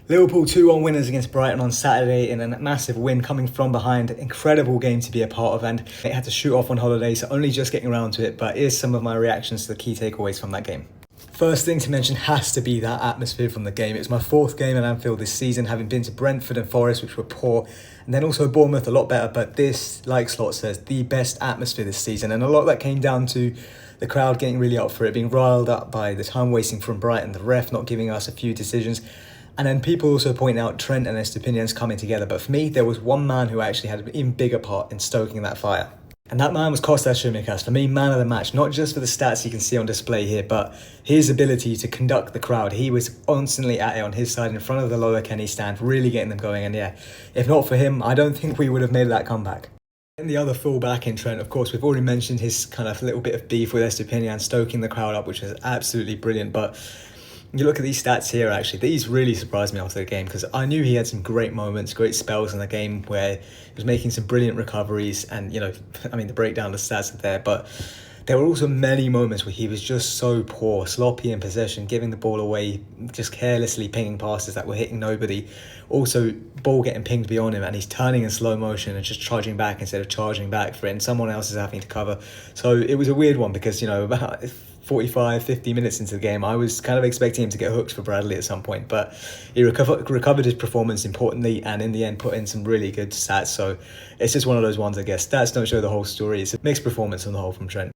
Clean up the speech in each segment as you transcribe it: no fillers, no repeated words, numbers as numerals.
Liverpool 2-1 winners against Brighton on Saturday in a massive win coming from behind. Incredible game to be a part of, and it had to shoot off on holiday, so only just getting around to it, but here's some of my reactions to the key takeaways from that game. First thing to mention has to be that atmosphere from the game. It's my fourth game at Anfield this season, having been to Brentford and Forest, which were poor, and then also Bournemouth, a lot better, but this, like Slot says, the best atmosphere this season, and a lot of that came down to the crowd getting really up for it, being riled up by the time wasting from Brighton, the ref not giving us a few decisions. And then people also point out Trent and Estupinian's coming together. But for me, there was one man who actually had an even bigger part in stoking that fire. And that man was Tsimikas. For me, man of the match, not just for the stats you can see on display here, but his ability to conduct the crowd. He was constantly at it on his side in front of the Lola Kenny stand, really getting them going. And yeah, if not for him, I don't think we would have made that comeback. And the other full-back in Trent, of course, we've already mentioned his kind of little bit of beef with Estupinian, stoking the crowd up, which was absolutely brilliant. But you look at these stats here, actually, these really surprised me after the game because I knew he had some great moments, great spells in the game where he was making some brilliant recoveries and, the breakdown of the stats are there, but there were also many moments where he was just so poor, sloppy in possession, giving the ball away, just carelessly pinging passes that were hitting nobody. Also, ball getting pinged beyond him and he's turning in slow motion and just charging back instead of charging back for it, and someone else is having to cover. So it was a weird one because, about 45, 50 minutes into the game, I was kind of expecting him to get hooked for Bradley at some point, but he recovered his performance importantly and in the end put in some really good stats. So it's just one of those ones, I guess. Stats don't show the whole story. It's a mixed performance on the whole from Trent.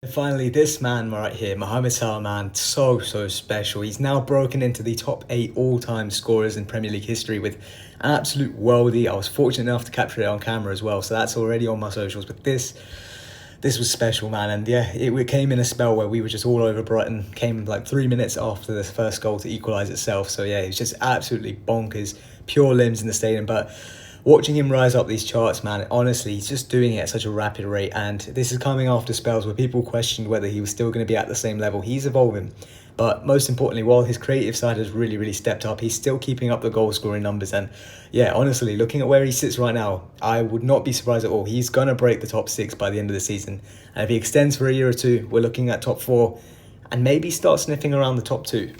And finally, this man right here, Mohamed Salah, man, so special. He's now broken into the top 8 all-time scorers in Premier League history with an absolute worldie. I was fortunate enough to capture it on camera as well, so that's already on my socials. But this was special, man. And yeah, it came in a spell where we were just all over Brighton. Came like 3 minutes after the first goal to equalise itself. So yeah, it was just absolutely bonkers, pure limbs in the stadium. But watching him rise up these charts, man, honestly, he's just doing it at such a rapid rate. And this is coming after spells where people questioned whether he was still going to be at the same level. He's evolving. But most importantly, while his creative side has really stepped up, he's still keeping up the goal-scoring numbers. And yeah, honestly, looking at where he sits right now, I would not be surprised at all. He's going to break the top 6 by the end of the season. And if he extends for a year or two, we're looking at top 4 and maybe start sniffing around the top 2.